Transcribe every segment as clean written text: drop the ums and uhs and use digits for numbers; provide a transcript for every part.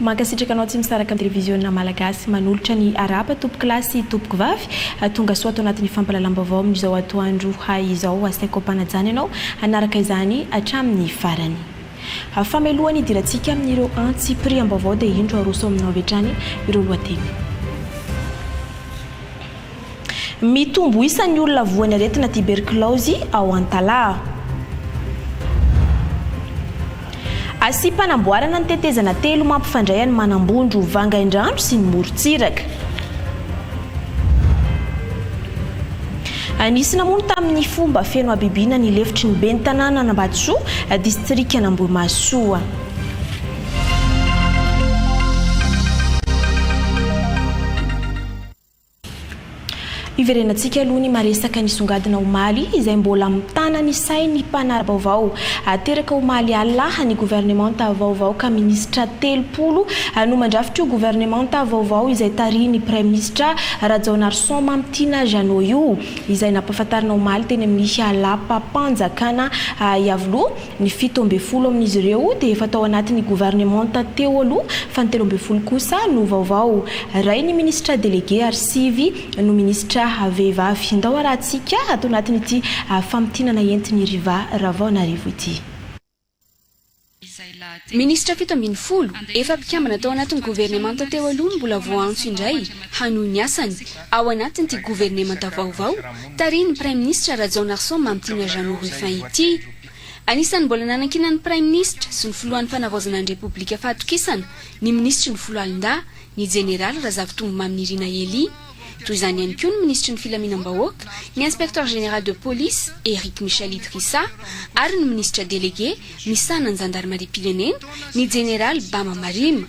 Mankasitraka anao tsy misaraka amin'ny télévision malagasy manolotra ny araba tompoko lahy sy tompoko vavy tonga soa ato anatin'ny fampalalam-baovao amin'izao atoandro izao asaiko ampanajany ianao hanaraka izany hatramin'ny farany. Famelohany idirantsika amin'ireo antsy priam-baovao dia indro aroso aminao hatrany ireo lohateny. Mitombo isan'ny olona voany aretina tuberculose ao Antalaha. Asip-panamboarana ny tetezana telo mampifandray any Manambondro, Vangaindrandro sy ny Morotsiraka. Anisy namono tamin'ny fomba feno abibiana ny lefitry ny ben'ny tanàna Ambatsoa, distrika Ambohimasoa. Iverenantsika aloha ny maresaka ny songadina omaly izay mbola mitana ny sainy mpanara-baovao. Teraka omaly alaha ny gouvernemanta vaovao ka ministra telopolo no mandrafitra io gouvernemanta vaovao izay tariny prime ministra Rajaonarison Mamptina Jano io izay nampahafantarina omaly teny amin'ny alapa-panjakana iavoloha ny 17 amin'izy ireo dia efa tao anatin'ny gouvernemanta teo aloha fa ny 13 kosa no vaovao. Ray ny ministra délégué Arsivy no ministra vehivavy ndao arahantsika ato anatin'ity famtinana entiny riva Ravanarivo ity. Ministra 17 efa mpikambana tao anatin'ny gouvernemanta teo aloha mbola voantso indray hanohy ny asany ao anatin'ity gouvernemanta vaovao tariny prime ministra Rajaonarison Mamptina Jano Rufin ity. Anisan'ny mbola nanankina ny prime ministre sy ny filohan'ny fanavaozana ny republika fahatokisana ny ministra ny Foloalinda ny général Razavitombo Maminirina Eli. Toy izany ihany koa ny ministra ny filaminam-bahoaka, ny inspecteur général de police Eric Michel Idrissa ary ny ministra délégué misana ny gendarmerie-pirenena ny général Bama Marima.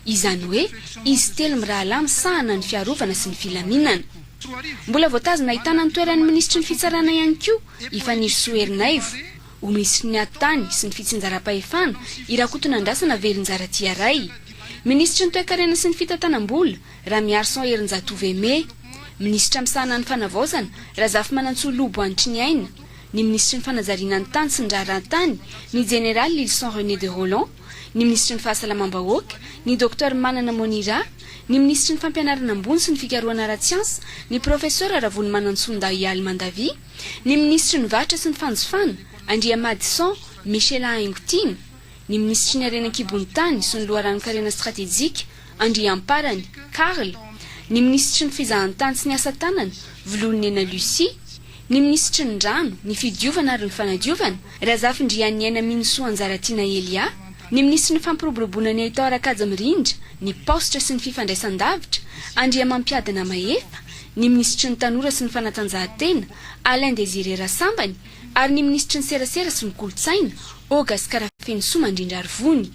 Izany hoe izy telo mirahalama sahana ny fiarovana sy ny filaminana. Mbola voatazana ahitana ny toeran'ny ministra ny fitsarana ihany koa Ifaniry Soherinaivo, ho ministra ny atany sy ny fitsinjaram-pahefana Irakotona Andrasana Velonjara Tiaray, ministra ny toe-karena sy ny fitantanam-bola Ramiarson Erinjatove, ministra misahana ny fanavaozana Razafy Manantsolobo Antry ny aina, ny ministra ny fanajariana ny tany sy ny raharahantany ny général Lilson René de Roland, ny ministra ny fahasalamam-bahoaka ny docteur Manana Monira, ny ministra ny fampianarana ambony sy ny fikarohana ara-tsiansa ny professeur Ravony Manantsonda Ial Mandavi, ny ministra ny vatra sy ny fanjofana Andria Madison Michela Haingotina, ny ministra ny arenan-kibony tany sy ny loharano-karena stratégique Andria Amparany Karl, ny ministra ny fizahantany sy ny asa tanana Volonena Lucie, ny ministra ny rano ny fidiovana ary ny fanadiovana Razafindrianiana Minso Anjaratina Elia, ny ministra ny fampiroboroboana ny Aitor Akajamirindra ny postra sy ny fifandraisan-davitra Andria Mampiadana Maefa, ny ministra ny tanora sy ny fanatanjahantena Alain Désiré Rassambany ary ny ministra ny serasera sy ny kolotsaina Auguste Karafensoa Mandrindra Arvony.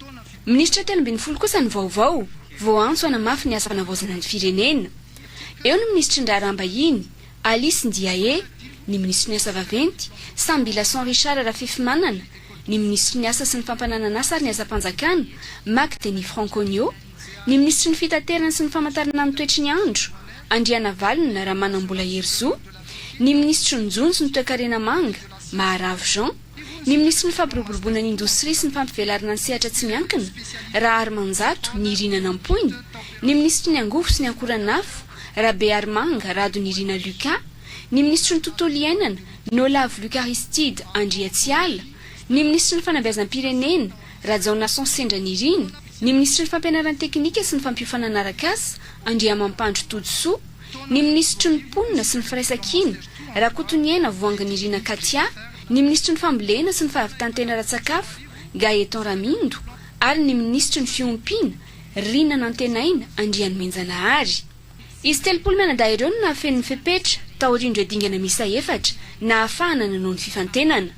Ministra 17 kosa ny vaovao voantso anamafy ny asa fanavaozana ny firenena. Eo ny ministra ny raharaham-bahiny Alice Ndiaye, ny ministra ny asa vaventy Sambilason Richard Rafefimanana, ny ministra ny asa sy ny fampananana asa ary ny asa panjakana Mac Denis Franconio, ny ministra ny fitaterana sy ny famantarana ny toetry ny andro Andriana Valina Ramanambola Herzo, ny ministra ny jony sy ny toe-karena manga Maharav Jean, ny ministra ny fampiroboroboana ny indostria sy ny fampivelarana ny sehatra tsy miankina Rahary Manjato ny Irina Nampoiny, ny ministra ny angofo sy ny ankoranafo Rabe Armanga Rado ny Irina Luka, ny ministra ny tontolo iainana Nolave Lucaristide Andria Tsiala, ny ministra ny fanabeazam-pirenena Rajaonarison Sendra ny Irina, ny ministra ny fampianarana teknika sy ny fampiofanana arakasa Andria Mampandro Todsoa, ny ministra ny ponina sy ny firaisan-kina Rakotoniaina Voangany Irina Katia, ny ministra ny fambolena sy ny fahavitantena ara-tsakafo Gaeton Ramindo ary ny ministra ny fiompina Rina Nantenaina Andriany Menjanahary. Izy 30 menada ireo no nahafen'ny fepetra taorindro dingana misa efatra na ahafahana nanao ny fifantenana.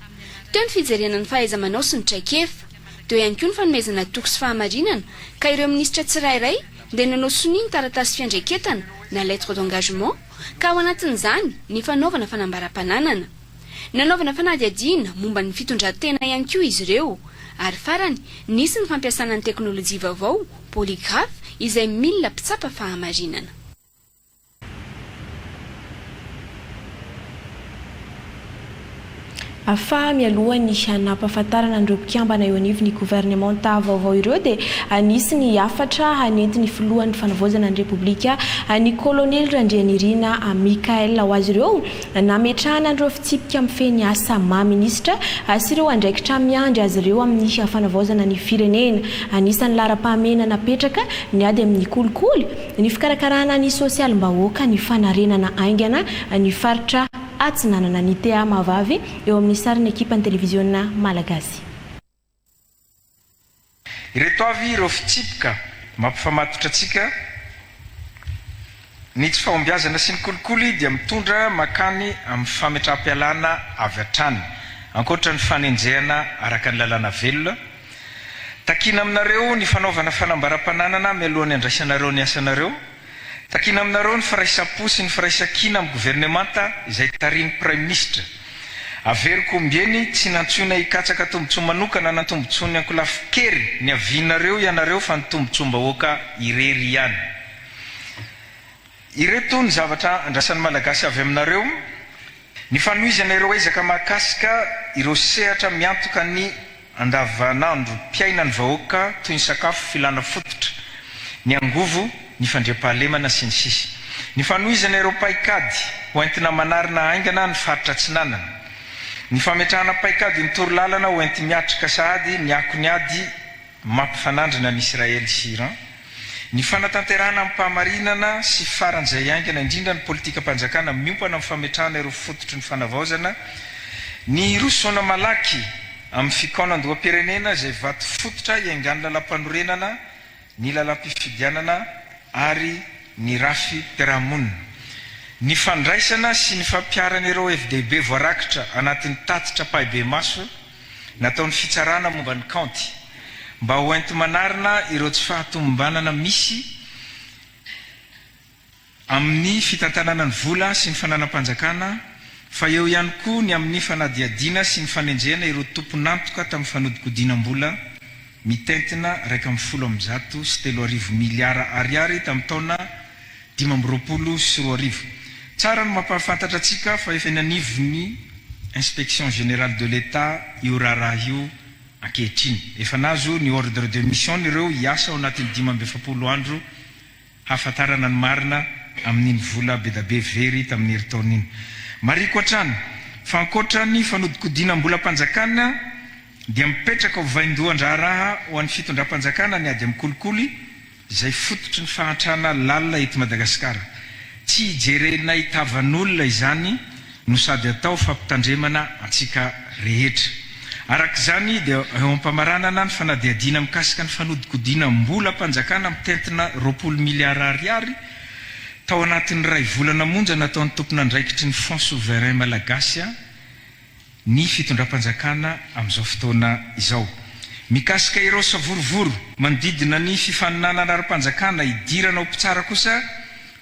Teo ny fijerena ny fahaiza-manao sy ny traikefa, teo ihany koa ny fanomezana toko sy fahamarinana ka ireo ministra tsirairay dia nanao soniny taratasy fiandraiketana na lettre d'engagement ka ao anatin'izany ny fanaovana fanambaram-pananana. Nanaovana fanadihadiana momba ny fitondran-tena ihany koa izy ireo, ary farany nisy ny fampiasana ny teknôlôjia vaovao polygraphe izay milina mpitsapa fahamarinana. Fa mialohan'ny hanampahafantarana andreo mpikambana eo anivon'ny gouvernementa vaovao ireo dia anisy ny afatra hanentin'ny filohan'ny fanavaozana ny repoblika ny kolonely Randrianirina Mikael ho azy ireo nametrahana andreo fitsipika mifeny asa maministra sy ireo andraikitra miandry azy ireo amin'ny fanavaozana ny firenena. Anisan'ny lara-pahamena napetraka ny ady amin'ny kolikoly ny fikarakarana ny sosialim-bahoaka ny fanarenana aingana ny faritra Atsinanana ny tea Mavavy eo amin'ny sarin'ny ekipan'ny televiziona malagasy. Ireto avy ireo fitsipika mampifamatotra antsika ny tsy fahombiazana sy ny kolikoly dia mitondra makany amin'ny fametraha-pialana avy hatrany ankoatra ny fanenjehana araka ny lalàna velona. Takina aminareo ny fanaovana fanambaram-pananana mialohan'ny andraisanareo ny asanareo. Takina aminareo ny firaisam-po sy ny firaisan-kina amin'ny gouvernementa izay tarian'ny prime ministre. Averiko ombieny tsy nantsoina hikatsaka tombontsoa manokana na tombontsoa ny ankolafi-kery ny avianareo ianareo fa ny tombontsoam-bahoaka irery ihany. Ireto ny zavatra andrasan'ny malagasy avy aminareo. Ny fanohizana ireo ezaka mahakasika ireo sehatra miantoka ny andavanandro mpiaina ny vahoaka toy ny sakafo filana fototra, ny angovo, ny fandriam-pahalemana sy ny sisa. Ny fanohizana ireo paikady hoentina manarina aingana ny faritra Atsinanana. Ny fametrahana paikady ny torolalana hoenty miatrika sahady ny akonyady mampifanandrina ny Israely sy Iran. Ny fanatanterana amin'ny mpahamarinana sy faran'izay aingana indrindra ny politika mpanjakana miompana amin'ny fametrahana ireo fototry ny fanavaozana. Ny rosoana malaky amin'ny fikaonan-doham-pirenena izay vato fototra iaingany lalam-panorenana, ny lalam-pifidianana ary ny rafy mpiarahamonina. Ny fandraisana sy ny fampiarana ireo FDB voarakitra anatin'ny tatitra pahibe maso nataon'ny fitsarana momba ny kaonty mba hoenty manarina ireo tsy fahatomombanana misy amin'ny fitantanana ny vola sy ny fananam-panjakana, fa eo ihany koa ny amin'ny fanadiadiana sy ny fanenjehana ireo tompon'antoka tamin'ny fanodikodinam-bola mitentina 1,3 miliara ariary tamin'ny taona 2024. Tsara no mampahafantatra antsika fa efa nanivon'ny inspection générale de l'État io raha io ankehitriny. Efa nazo ny ordre de mission ireo hiasa ao anatin'ny 12 andro hafantarana ny marina amin'iny vola be da be very tamin'ny herintaona iny. Mariko hatrany fa ankoatra ny fanodikodinam-bola mpanjakana dia mipetraka ho vaindohan-draharaha ho an'ny fitondram-panjakana ny ady amin'ny kolikoly izay fototry ny fahatrana lalina eto Madagasikara. Tsy hijerena hitavan'olona izany no sady atao fampitandremana antsika rehetra. Arak'izany dia eo ampamaranana ny fanadiadiana mikasika ny fanodikodinam-bola mpanjakana mitentina 20 miliara ariary tao anatin'ny ray volana monja nataon'ny tompon'andraikitry ny Fonds souverain malagasy ny fitondram-panjakana amin'izao fotoana izao. Mikasika ireo savorovoro manodidina ny fifaninanana ara-panjakana idirana ao mpitsara kosa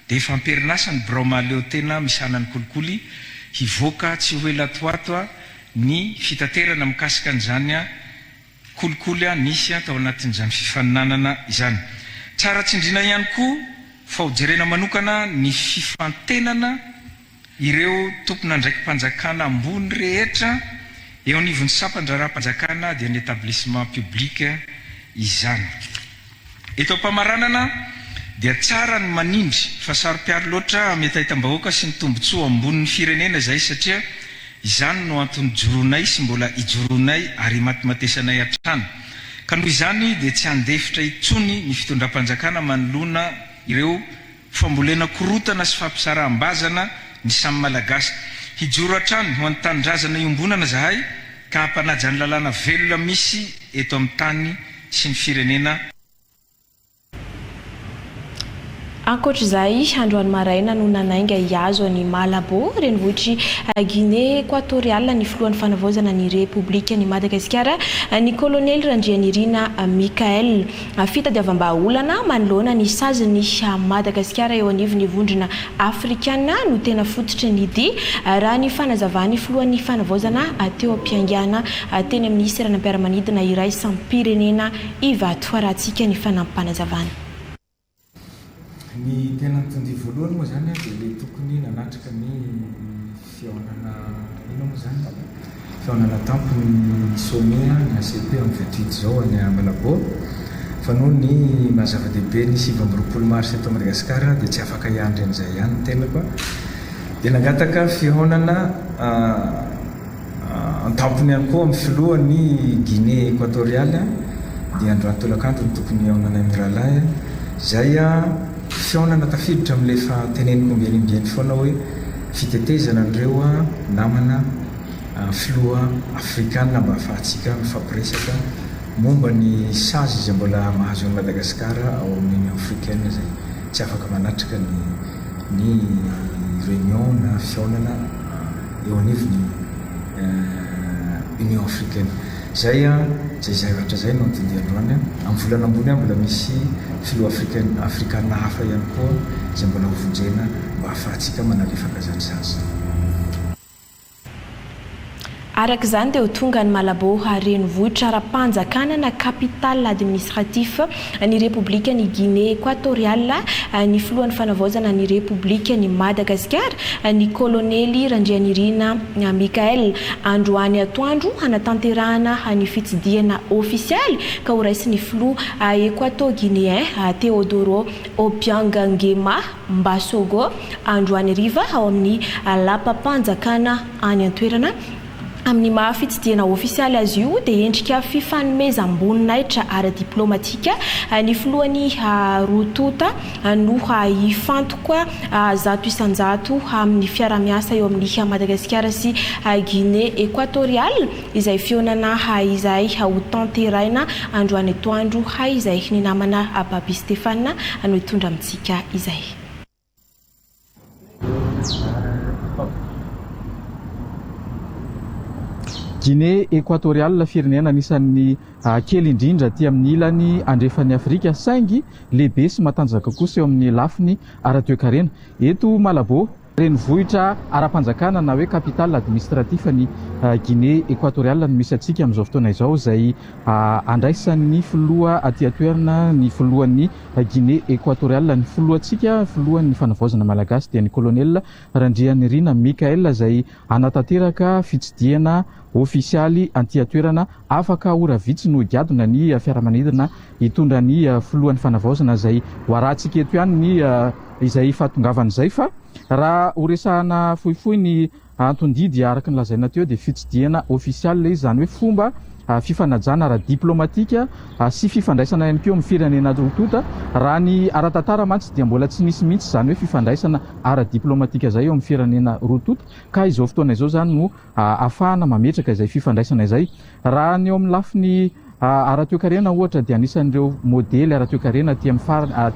dia efa amperinasa ny braomaleo tena misanany kolikoly hivoaka tsy hoe latoato ny fitaterana mikasika an'izany kolikoly nisy tao anatin'izany fifaninanana izany. Tsara tsindrina ihany koa fa hojerena manokana ny fifantenana ireo tompon'andraiky mpanjakana ambony rehetra eo anivon'ny sampandra-ra-mpanjakana dia ny établissement public izany. Eto ampamaranana dia tsara ny manindry fa saropiary loatra metahita-bahoaka sy ny tombontsoa ambonin'ny firenena izay satria izany no antony joronay sy mbola ijoronay ary matimatesanay hatrany. Ka noho izany dia tsy handefitra itsony ny fitondram-panjakana manoloana ireo fambolena korotana sy fampisaraham-bazana ny samy malagasy. Hijoro hatrany ho an'ny tanindrazana iombonana zahay ka hampanaja ny lalàna velona misy eto amin'ny tany sy ny firenena. Ankoatr'izay androany maraina no nanainga hiazo ny Malabo renivohitry Guinée Équatoriale ny filohan'ny fanavaozana ny Repoblika ny Madagasikara ny kolonely Randrianirina Mikael. Fitadiavam-baolana manoloana ny saziny Madagasikara eo anivon'ny vondrona afrikana no tena fototry ny dia raha ny fanazavany filohan'ny fanavaozana teo am-piangana teny amin'ny seranam-piaramanidina iray sampirenena ivato rahantsika ny fanampanazavany. Ny tena mitondry voalohany moa zany dia le tokony nanatrika ny fihaonana ino moa zany fihaonana tampony sommet ny ACP amin'ny 28 zao any Malabo fa noho ny mahazava-dehibe ny 7 mars eto Madagasikara dia tsy afaka hiandry an'izay ihany ny tenako dia nangataka fihaonana an-tampony ihany koa amin'ny filohan'ny Guinée équatoriale dia Androany Tolakandro ny tokony hihaonana amin'ny rahalahy izay fihaonana tafiditra amin'lefa teneniko mbianimbiany foana hoe fitetezana an'ireo namana filoha afrikana mba ahafahantsika mifampiresaka momba ny sazy izay mbola mahazo an'i Madagasikara ao amin'ny Union africaine zay tsy afaka manatrika ny réunion na fihaonana eo anivony Union africaine zay zavatra zay no antony androany amin'ny volana ambony mbola misy filoha afrikana hafa ihany koa izay mbola hovonjena mba ahafahantsika manalefaka zany sazy. Araka izany dia ho tonga ny Malabo renivohitra ara-panjakana na capitale administratif ny République ny Guinée équatoriale ny filohan'ny fanavaozana ny République ny Madagasikara ny kolonely Randrianirina Mikael androany atoandro hanatanterahana ny fitsidiana ofisialy ka ho raisin'ny filoha équato-guinéen Teodoro Obiang Nguema Mbasogo androany riva ao amin'ny lapa-panjakana any an-toerana amin'ny mahafitsidiana ofisialy azy io dia endrika fifanomezam-boninahitra ara-diplomatika ny filohan'ny rotota no hifantoka zato isan-jato amin'ny fiara-miasa eo amin'ny Madagasikara sy Guinée équatoriale izay fihaonana izay ho tanteraina androany atoandro izay ny namana Babi Stéphane no hitondra amintsika izay. Guinée équatoriale firenena anisan'ny kely indrindra aty amin'ny ilany andrefan'ny Afrika saingy lehibe sy matanjaka kosa eo amin'ny lafiny ara-toe-karena eto Malabo renivohitra ara-panjakana na hoe capitale administratif ny Guinée équatoriale no misy atsika amin'izao fotoana izao izay andraisan'ny filoha aty atoerana ny filohan'ny Guinée équatoriale ny filohantsika filohan'ny fanavaozana malagasy dia ny colonel Randrianirina Mikael izay anatanteraka fitsidiana ofisialy anty atoerana afaka ora vitsy no giadona ny fiaramanidina hitondra ny filohan'ny fanavaozana izay hoarantsika eto ihany ny izay fahatongavana izay fa raha horesahana fohifohy ny antondidy araka ny lazaina teo dia fitsidiana ofisialy izy zany hoe fomba fifanajana ara-diplomatika sy fifandraisana ihany koa amin'ny firenena rotota raha ny ara-tantara mantsy dia mbola tsy nisy mihitsy zany hoe fifandraisana ara-diplomatika zay eo amin'ny firenena rotota ka izao fotoana izao zany no ahafahana mametraka izay fifandraisana izay raha ny eo amin'ny lafiny ara-toe-karena ohatra dia anisan'ireo modely ara-toe-karena aty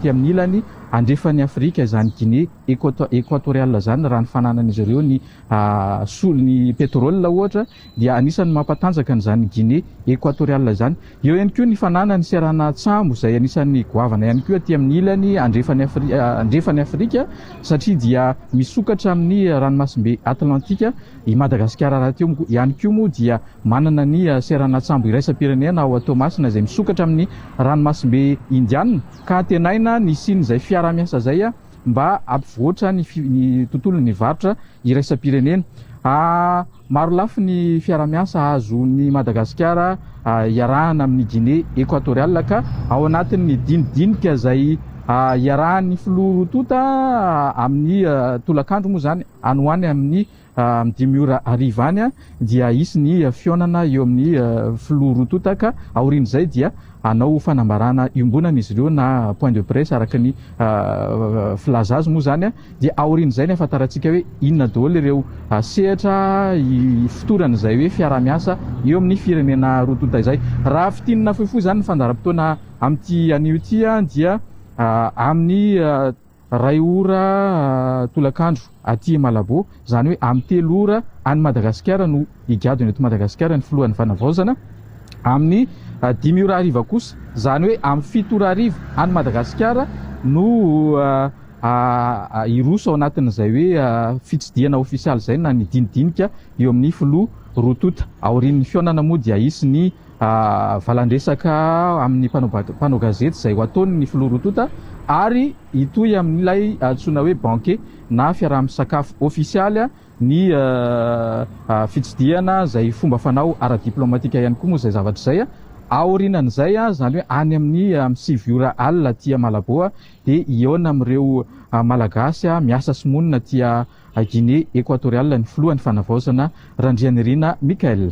amin'ny ilany andrefan'ny Afrika izany Guinée équatoriale zany raha ny fananan'izy ireo ny ny pétrole ohatra dia anisan'ny mampatanjaka n'izany Guinée équatoriale zany eo ihany koa ny fananany serana tsambo izay anisan'ny goavana ihany koa aty amin'ny ilany andrefan'ny Afrika satria dia misokatra amin'ny ranomasimbe Atlantika i Madagasikara raha teo ihany koa moa dia manana ny serana tsambo iraisam-pirenena ao Tomasina izay misokatra amin'ny ranomasimbe Indiana ka antenaina ny siny izay fiara-miasa zay mba ampivoatra ny tontolon'ny varotra iraisam-pirenena maro lafy ny fiara-miasa azon'ny Madagasikara iarahana amin'ny Guinée équatoriale ka ao anatin'ny dinidinika izay iarahan'ny filoha rotota amin'ny tolakandro moa zany anoany amin'ny 5 ora ariva any dia isy ny fihaonana eo amin'ny filoha rotota ka aorian'izay dia anao fanambarana iombonan'izy ireo na point de presse araka ny filazazy moa zany dia aorian'izay ny ahafantarantsika hoe inona daholo ireo sehatra fitorana izay hoe fiara-miasa eo amin'ny firenena rotota izay raha fitinana fohifohy zany ny fandaharam-potoana amin'ity anio ity dia amin'ny 2 ora tolakandro aty Malabo zany hoe amin'ny 3 ora any Madagasikara no higadona eto Madagasikara ny filohan'ny fanavaozana amin'ny 5 ora ariva kosa zany hoe amin'ny 7 ora ariva any Madagasikara no iroso ao anatin'izay hoe fitsidiana ofisialy zay na ny dinidinika eo amin'ny filoha rotota aorian'ny fihaonana moa dia isy ny valandresaka amin'ny mpanao gazety izay ho ataony ny filorotota ary itoy amin'ilay antsoina hoe banquet na fiaraha-misakafo ofisialy ny fitsidiana izay fomba fanao ara-diplomatika ihany koa moa izay zavatra izay aorinan'izay zany hoe any amin'ny 7 ora alina tia Malaboa dia iona amin'ireo malagasy miasa simonina tia Guinée équatoriale ny filohan'ny fanavaozana Randrianirina Mikael.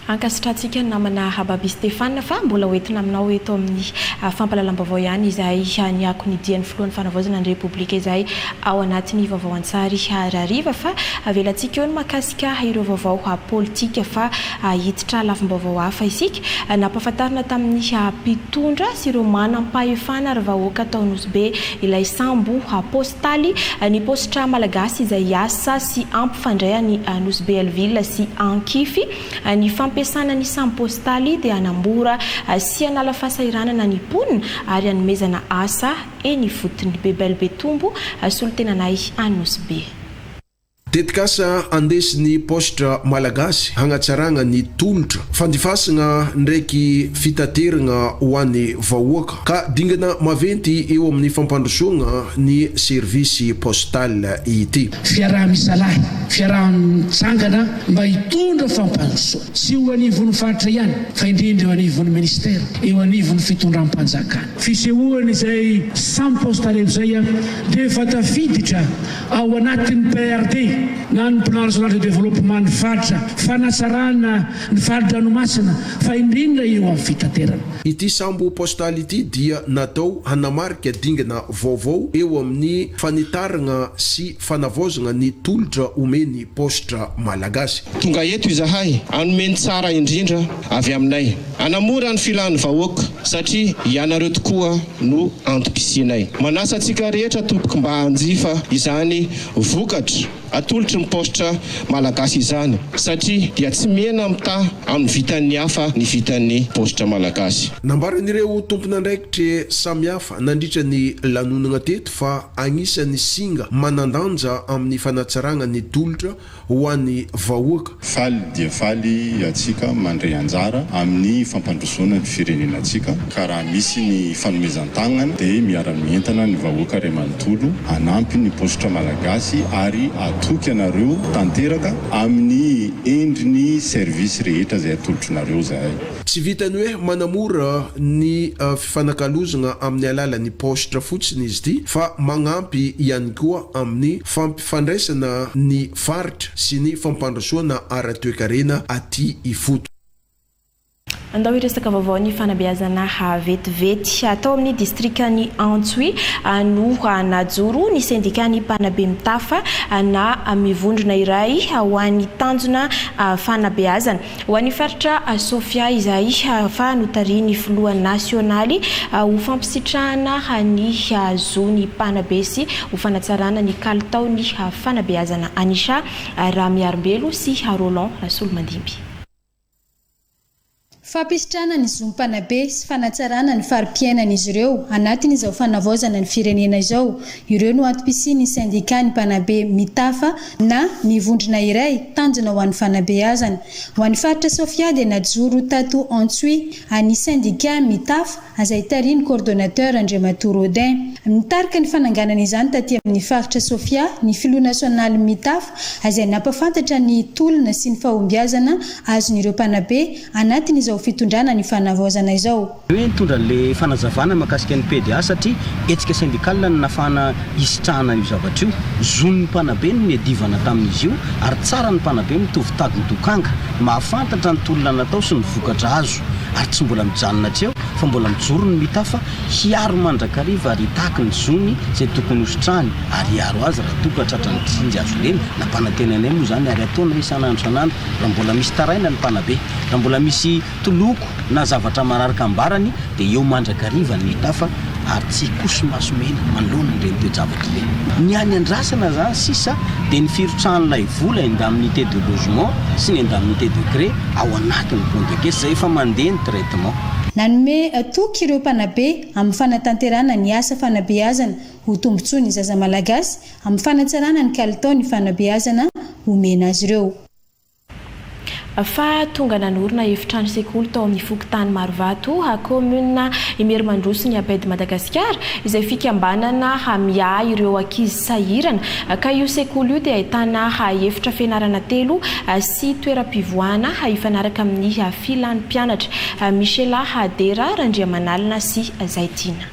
Ankasitratsika namana Hababy Stéphane fa mbola hoentina aminao eto amin'ny fampalalam-baovao ihany izay niako ny dian'ny filohan'ny fanavaozana ny Repoblika izay ao anatin'ny vaovao an-tsary ariva fa avelantsika eo ny makasika ireo vaovao politika fa hiditra lafim-baovao hafa isika nampahafantarina tamin'ny mpitondra sy ireo manam-pahefana ary vahoaka taon'Osbe ilay sambo postaly ny postra malagasy izay asa sy ampifandray ny Nosbelville sy Ankify ny fampiasana ny sambo postaly dia anambora sy anala fahasahiranana ny mponina ary anomezana asa eny fotony Bebelbetombo solotenanay Anosbe. Tetikasa andesiny postra malagasy hagnatsaragna ny tolotra fandifasagna ndraiky fitateragna ho an'ny vahoaka ka dingana maventy eo amin'ny fampandrosoagna ny servisy postal ity. Fiaraha-misalahy, fiaraha-mitsangana mba hitondra fampandrosoa tsy ho anivon'ny faritra ihany fa indrindra eo anivon'ny ministera, eo anivon'ny fitondram-panjakana. Fisehoana izay sambo postal izay dia efa tafiditra ao anatin'ny PRD na ny plan national de développement ny faritra fanatsarana ny faritra Ranomasina fa indrindra eo amin'ny fitaterana. Ity sambo postal ity dia natao hanamarika dingana vaovao eo amin'ny fanitarana sy fanavaozana ny tolotra omeny postra malagasy. Tonga eto izahay anomeny tsara indrindra avy aminay anamora ny filan'ny vahoaka satria ianareo tokoa no antokisinay. Manasa antsika rehetra tompoko mba hanjifa izany vokatra atolotra ny postra malagasy izany satria dia tsy mihena mita amin'ny vitan'ny hafa ny vitan'ny postra malagasy. Nambaran'ireo tompon'andraikitra samihafa nandritra ny lanonana teto fa agnisan'ny singa manandanja amin'ny fanatsarana ny tolotra ho an'ny vahoaka. Faly dia faly atsika mandray anjara amin'ny fampandrosoana ny firenenantsika ka raha misy ny fanomezan-tagnana dia miara-mientana ny vahoaka ray manontolo hanampy ny postra malagasy ary atoky anareo tanteraka amin'ny endriny servisy rehetra izay atolotronareo zahay. Tsy vitany hoe manamora ny fifanakalozana amin'ny alalan'ny postra fotsiny izy ity fa magnampy ihany koa amin'ny fampifandraisana ny faritra sy ny fampandrosoana ara-toekarena aty ifoto. Andao iresaka vaovao ny fanabeazana vetivety atao amin'ny distrikany Antsoy no najoro ny sindikany mpanabe mitafa na mivondrona iray ho an'ny tanjona fanabeazana ho an'ny faritra Sofia izay fa notariny filoha nasionaly ho fampisitrahana ny zony mpanabe sy ho fanatsarana ny kalitaony fanabeazana Anisha Ramiarbelo sy Roland Solomandimby. Fampisitrana ny zompanabe sy fanatsarana ny fari-piainan'izy ireo anatin'izao fanavaozana ny firenena izao. Ireo no antom-pisiany ny sindikany mpanabe mitafa na mivondrona iray tanjona ho an'ny fanabeazana. Ho an'ny faritra Sofia dia najoro tato Antsoy any sindika mitafa azay tariny coordonnateur Andriamato Rodin. Nitarika ny fananganana izany taty amin'ny faritra Sofia ny filoha nasionaly mitafa azay nampafantatra ny tolona sy ny fahombiazana azon'ireo mpanabe anatin'izao fitondrana ny fanavaozana izao. Hoe nitondra le fanazavana makasika ny PDA satria etsika sindikala ny nafana isitrahana io zavatra io. Zon'ny mpanabe no niadivana tamin'izy io ary tsara ny mpanabe mitovy tady ny dokanga mahafantatra ny tolona natao sy ny vokatra azo ary tsy mbola mijanona atreo fa mbola mijoro ny mitafa hiaro mandrakariva ary hitaka ny zony izay tokony hositrahany ary hiaro azy raha toka tratra ny tsinjy azo lena na mpanatenanay moa zany ary ataona isanandro sanandro raha mbola misy taraina ny mpanabe raha mbola misy toloko na zavatra mararaka ambarany dia eo mandrakariva ny mitafa ary tsy koso masomena manoloana ireny toejavatra ireny. Ny any andrasana zany sisa dia ny firotrahan'ilay vola indemnité de logement sy ny indemnité de gré ao anatin'ny compte de caisse izay efa mandeha ny traitement. Nanome toky ireo mpanabe amin'ny fanatanterana ny asa fanabeazana ho tombontsoa ny zaza malagasy amin'ny fanatsarana ny kalitaony fanabeazana omena azy ireo. fa tonga nanorina efitrano sekoly tao amin'ny fokotany Marovato commune Imermandroso ny Abed Madagasikara izay fikambanana hamia ireo ankizy sahirana ka io sekoly io dia ahitana efitra fianarana 3 sy toeram-pivoahana ifanaraka amin'ny filan'ny mpianatra Michela Hadera Randriamanalina sy Zaitina.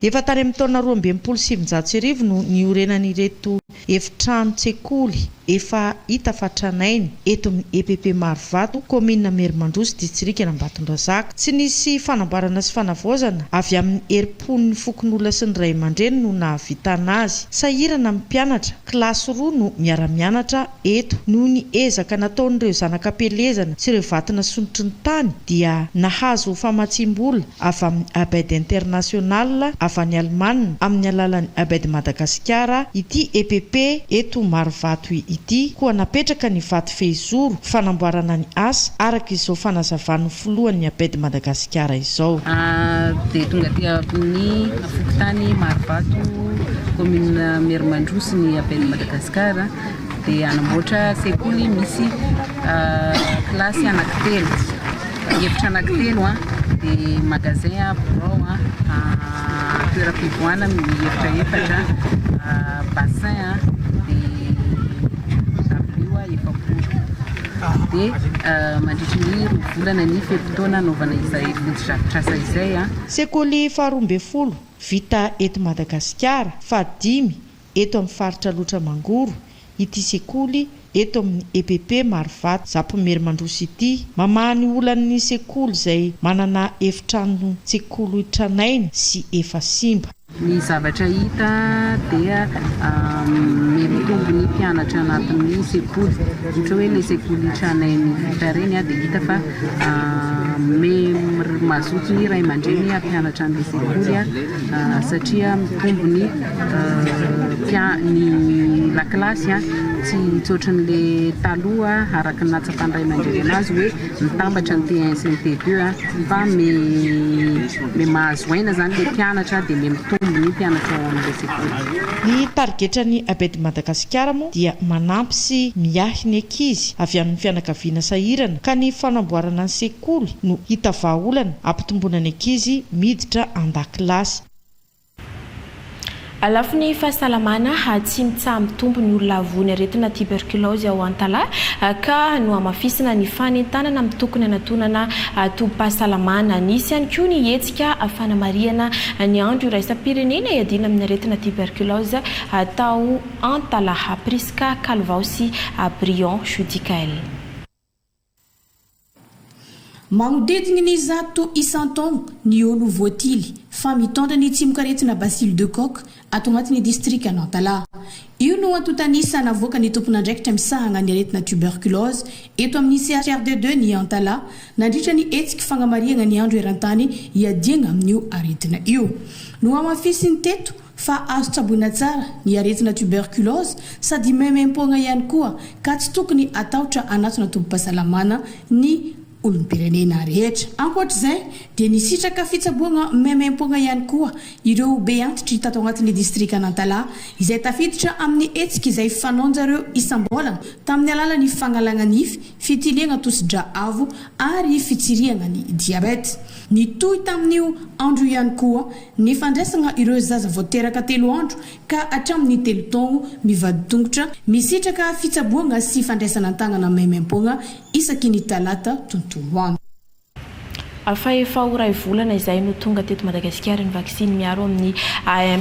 Efa tany amin'ny taona 2027 no niorenan'ireto efitrano sekoly efa hita fatranainy eto amin'ny EPP Marovato commune Mermandroso district Ambatondrazaka tsy nisy fanamboarana sy fanavaozana avy amin'ny herim-pon'ny fokon'olona sy ny ray aman-dreny no nahavitana azy. Sahirana amin'ny mpianatra kilasy 2 no miara-mianatra eto noho ny ezaka nataon'ireo zanaka pelezana sy ireo vatina sonotry ny tany dia nahazo famatsim-bola avy amin'ny Abed International avy any Almanina amin'ny alalan'ny Abed Madagasikara ity EPP eto Marovato ity koa napetraka ny vato fehizoro fanamboarana ny asa araka izao fanazavan'ny filohan'ny Abed Madagasikara izao. Dia tonga amin'ny fokotany Marovato commune Mermandroso ny Abed Madagasikara dia anamboatra sekoly misy klasy anankitelo efitra anankitelo dia magasin bureau toeram-pivoahana efatra bassin dia mandritry ny volana ny fepitaona anaovana izay foto-drafitrasa izay sekoly faharoa ambin'ny folo vita eto Madagasikara fa 5 eto amin'ny faritra Lotra Mangoro ity sekoly eto amin'ny EPP Marovato Mermandroso ity mamahany olan'ny sekoly izay manana efitrano sekoly tranainy sy efa simba. Ny zavatra hita dia mitombo ny mpianatra anatin'ny sekoly ohatra hoe ilay sekoly tranainy vita reny dia hita fa mazoto ny ray aman-dreny mpianatra an'ilay sekoly satria mitombo ny lakilasy tsy tsoatran'ilay taloha araka ny natsapany ray aman-dreny anazy hoe mitambatra ny T1 sy ny T2 fa mahazo aina zany ilay mpianatra dia mitombo ny mpianatra ao amin'ilay sekoly. Ny targetra ny Abed Madagasikara moa dia manampy sy miahy ny ankizy avy amin'ny fianakaviana sahirana ka ny fanamboarana ny sekoly no hita vahaolana ampitombona ny ankizy miditra an-dakilasy. Alafiny fahasalamana tsy mitsamby ny olona avony aretina tuberculose ao Antala ka no amafisina ny fanentanana amin'ny tokony anatonana tobim-pahasalamana nisy ihany koa ny hetsika fanamariana ny andro iraisam-pirenena iadina amin'ny aretina tuberculose tao Antala Priska Calvao sy Brion Judikael. Magnodidina ny zato isan-taona ny olo voatily fa mitondra ny tsimokaretina Bacille de Kock ato anatin'ny district Antala. Io no antotanisa navoaka ny tompon'andraikitra misahana ny aretina tuberculose eto amin'ny CHRD2 ny Antala nandritra ny hetsika fanamariana ny andro eran-tany iadiana amin'io aretina io. No amafisiny teto fa azo tsaboina tsara ny aretina tuberculose sady memem-poana ihany koa ka tsy tokony atahotra anatina tobim-pahasalamana ny olom-pirenena rehetra. Ankoatr'izay dia nisitraka fitsaboana memem-poana ihany koa ireo be antitra tato anatin'ny district Antala izay tafiditra amin'ny hetsika izay fanonjareo isam-bolana tamin'ny alalan'ny fangalana nify, fitiliana tosi-dra avo ary fitsiriana ny diabety. Nitohy tamin'io andro ihany koa ny fandraisana ireo zaza voateraka 3 andro ka hatramin'ny 3 taogno mivady tongotra misitraka fitsaboana sy fandraisana an-tagnana memem-poana isaky ny talata tontolo andro. Alfa efa oray volana izay no tonga teto Madagasikara ny vaksiny miaro amin'ny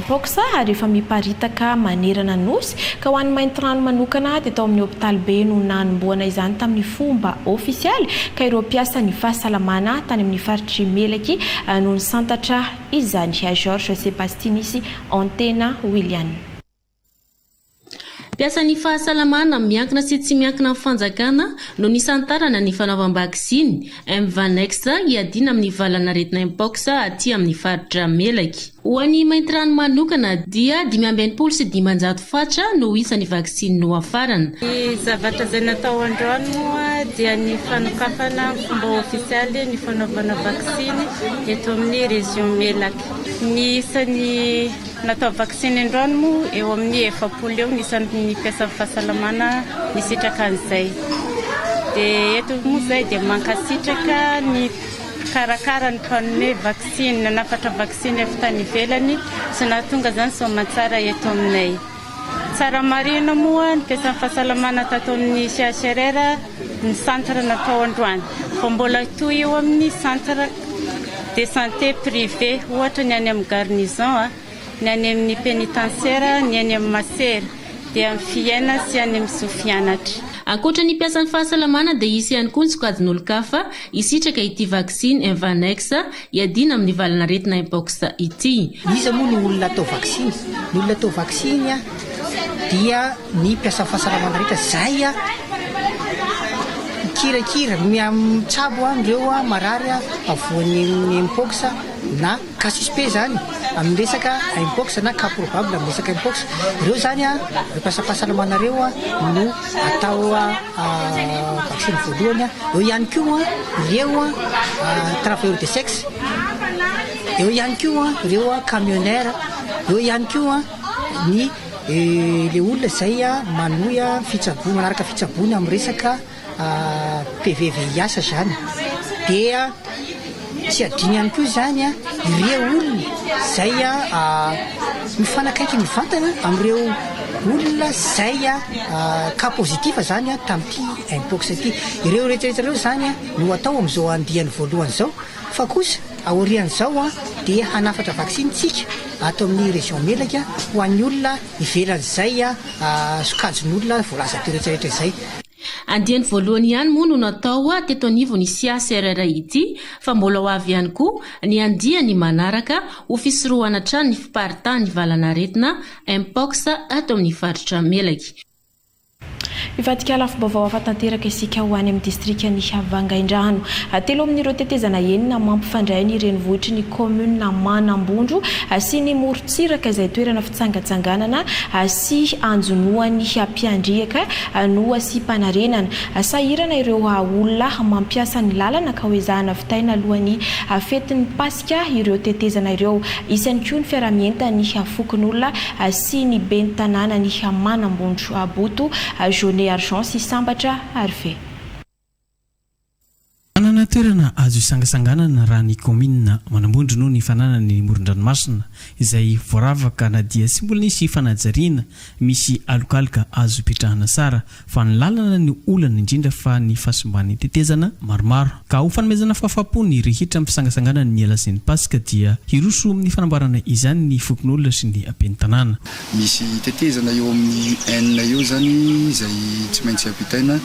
Mpox ary efa miparitaka manerana nosy ka ho an'ny maintirano manokana dia tao amin'ny hôpitaly be no nanomboana izany tamin'ny fomba ofisialy ka ireo mpiasa ny fahasalamana tany amin'ny faritry Melaky no nisantatra izany. George Sebastini sy Antena William. Mpiasa ny fahasalamana miankina sy tsy miankina amin'ny fanjakana no nisantarana ny fanaovam-baksiny Mvanex iadina amin'ny valana aretina Mpox aty amin'ny faritra Melaky. Ho an'ny maintirano manokana dia 520 sy 500 fatra no isan'ny vaksiny no afarana. Ny zavatra izay natao androany dia ny fanokafana fomba ofisialy ny fanaovana vaksiny eto amin'ny région Melaky. Ny isan'ny natao vaksiny androany moa eo amin'ny 700 eo nisan'ny mpiasa fahasalamana nisitraka an'izay. dia eto moa zay dia mankasitraka ny karakara ny mpanome vaksine nafatra vaksine avy tany ivelany sy nahatonga zany soamantsara eto aminay tsara marina moa ny mpiasan'ny fahasalamana tato amin'ny CHRR ny centre natao androany fa mbola toy eo amin'ny centre de santé privé ohatra ny any amin'ny garnison ny any amin'ny pénitentiaire ny any amin'ny Masera dia amin'ny Fiaina sy any amin'ny Sofianatra. Ankoatra ny mpiasan'ny fahasalamana dia isy ihany koa ny sokajin'olo-kafa isitraka ity vaksiny Mvanex iadina amin'ny valanaretina mpox ity. Iza moa ny olona atao vaksiny? Ny olona atao vaksiny dia ny mpiasan'ny fahasalamana rehetra zay kirakira mitsabo andreo marary avoan'ny mpox na cas suspect zany amin'ny resaka mpox na cas probable amin'ny resaka mpox. Ireo zany mpiasa fahasalamana reo no atao vaksiny voalohany. Eo ihany koa ireo travailleur de sexe, eo ihany koa ireo camionnaire, eo ihany koa ny le olona zay manohy fitsaboana manaraka fitsaboana amin'ny resaka PVVIS zany dia tsy adiny ihany koa zany ireo olona zay mifanakaiky mivantana amin'ireo olona zay cas positif zany tamin'ity mpox ity. Ireo rehetrarehetra ireo zany no atao amin'izao andihany voalohany zao fa kosa aorian'izao dia hanafatra vaksinetsika atao amin'ny région Melaka ho an'ny olona ivelan'izay sokajin'olona voalaza teo rehetrarehetra izay. Andiany voalohany ihany moa no natao teto anivon'ny CHRR ity fa mbola ho avy ihany koa ny andiany manaraka ho fisorohana trano ny fiparitany valanaretina mpox ato amin'ny faritra Melaky. Ivatika lafim-baovao afa-tanteraka isika ho any amin'ny distrikany Vangaindrano. Telo amin'ireo tetezana enina mampifandray ny renivohitry ny commune Manambondro sy ny morontsiraka izay toerana fitsangatsanganana sy anjonoany ampiandriaka no sy mpanarenana. Sahirana ireo olona mampiasa ny lalana ka hoezahana vitaina alohan'ny fetin'ny Pasika ireo tetezana ireo. Isan'ny koa ny fiaramientany fokon'olona sy ny ben'ny tanànany Manambondro Aboto Journée Argent sy sambatra arfe. Anana toerana azo isangasanganana raha ny commune Manambondro noho ny fananany moron-dranomasina izay voaravaka na dia sy mbola nisy fanajariana misy alokaloka azo ipetrahana sara fa ny lalana ny olana indrindra fa ny fahasombany tetezana maromaro ka ho fanomezana fahafapo ny rehetra misangasanganana ny alasen'ny Pasika dia hiroso amin'ny fanambarana izany ny fokon'olona sy ny aben'ny tanàna. Misy tetezana eo amin'ny enina eo zany izay tsy maintsy apitaina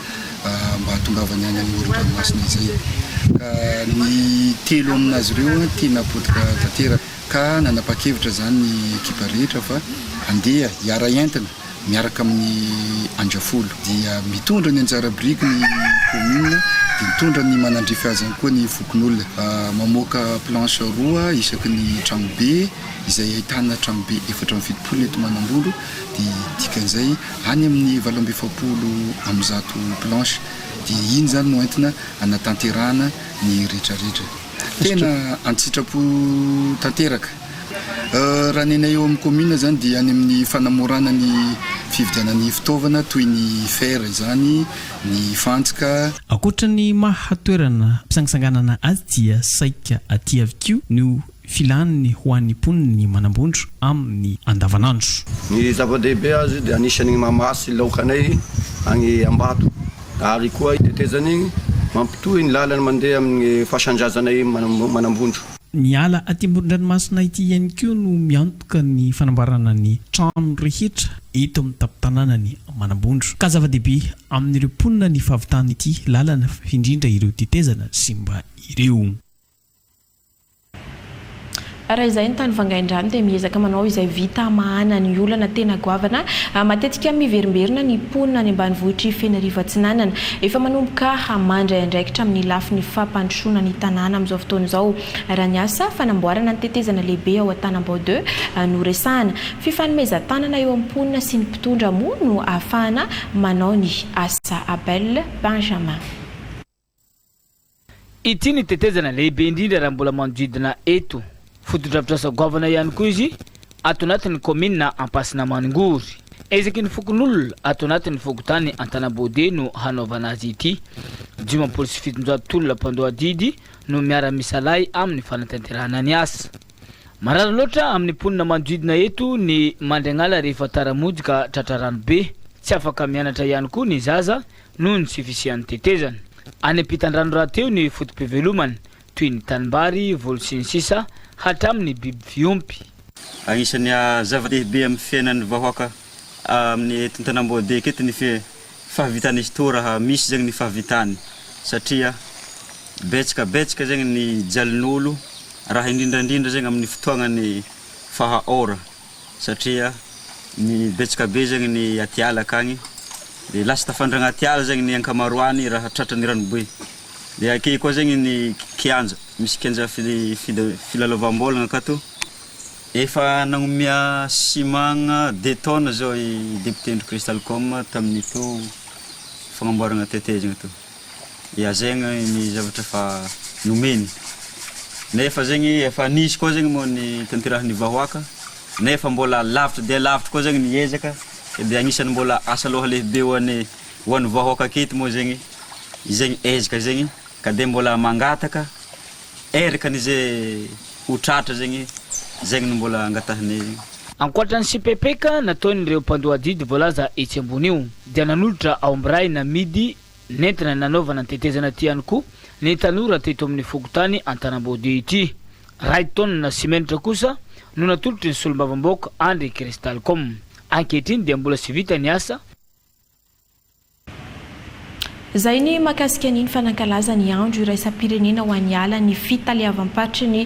mba tongavany any amin'ny moron-dranomasina izay. Ka ny telo aminazy ireo tena potika tanteraka ka nanapa-kevitra zany ny ekipa rehetra fa andeha hiara entina miaraka amin'ny andrafolo dia mitondra ny anjara biriky ny commune dia mitondra ny manandrify azy ihany koa ny fokon'olona mamoaka planche roa isaky ny trano be izay ahitana trano be 470 eto Manambondro dia dikan'izay any amin'ny 720 am'zato planche dia iny zany no entina anatanterahana ny rehetrarehetra tena antsitrapo tanteraka. Raha nena eo amin'ny commune zany dia any amin'ny fanamorana ny fividianany fitaovana toy ny fer izany ny fantsika. Ankoatra ny mahatoerana mpisangasanganana azy dia saika aty avy no filaniny ho an'ny mponiny ny Manambondro amin'ny andavanandro. Ny zava-dehibe azy dia anisan'ny mamasy laokanay agny Ambato ary koa tetezany mampitohy ny lalana mandeha amin'ny fahasandrazanay Manambondro. Ny ala aty moron-dranomasina ity ihany koa no miantoka ny fanambarana ny trano rehetra eto amin'ny tampon-tanànany Manambondro ka zava-dehibe amin'ireo mponina ny fahavitana ity lalana indrindra ireo tetezana sy mba ireo. Raha izay ny tany Vangaindrano dia miezaka manao izay vita mahana ny olana tena goavana matetika miverimberina ny mponina any ambanivohitry Fenarivo Atsinanana. Efa manomboka mandray andraikitra amin'ny lafiny fampandrosoana ny tanàna amin'izao fotoana izao. Raha ny asa fanamboarana ny tetezana lehibe ao Antanambao 2 no resahana. Fifanomezan-tanana eo amin'ny mponina sy ny mpitondra moa no ahafahana manao ny asa. Abel Benjamin. Ity ny tetezana lehibe indrindra raha mbola manodidina eto. Fotodrafitrasa govana ihany koa izy ato anatin'ny commune Ampasina Mangory. Ezaky ny fokon'olona ato anatin'ny fokotany Antanambao 2 no hanaovana azy ity. dimampolo sy fitonjato-tolona mpandoa didy no miara-misalay amin'ny fanatanterahana ny asa. Marara loatra amin'ny mponina manodidina eto ny mandregnala rehefa taramonjy ka tratrarano be. Tsy afaka mianatra ihany koa ny zaza noho ny tsy fisian'ny tetezana. Any ampitan-drano rahateo ny fotom-pivelomany toy ny tanimbary, volo sy ny sisa hatramin'ny biby fiompy. Agnisan'ny zava-dehibe amin'ny fiainan'ny vahoaka amin'ny tantanam-boadeka eto ny fahavitany izy to raha misy zegny ny fahavitany satria betsaka zegny ny jalin'olo raha indrindrandrindra zegny amin'ny fotoagnany fahaora satria ny betsaka be zegny ny atiala akagny de lasa tafandragna atiala zegny ny ankamaroany raha tratrany ranobe. De ake koa zegny ny kianja misy kianja filalaovam-bolagna akato efa nagnomia simagna 2 tonnes zao i député-ndro Cristalcom tamin'ny to fagnamboaragna tetezagna to. Ya zegny ny zavatra fa nomeny. Nefa zegny efa nisy koa zegny mo ny tanterahan'ny vahoaka nefa mbola lavitra koa zegny ny ezaka de agnisan'ny mbola asa loha lehibe ho an'ny vahoaka aketo mo zegny ezaka zegny ka de mbola mangataka eraka an'izay ho tratra zegny no mbola angatahany. Ankoatran'ny sipepeka nataon'ireo mpandoa didy voalaza etsy ambony io dia nanolotra aombray namidy nentina nanaovana ny tetezana ty ihany koa ny tanora teto amin'ny fokotany Antanambode ity. Ray taona na simenitra kosa no natolotry ny solombavamboaka André Cristalcom. Ankehitriny dia mbola sy vita ny asa. Zay ny makasika ny fanankalaza ny andro iraisam-pirenena ho an'ny ala ny fitaliavam-patry ny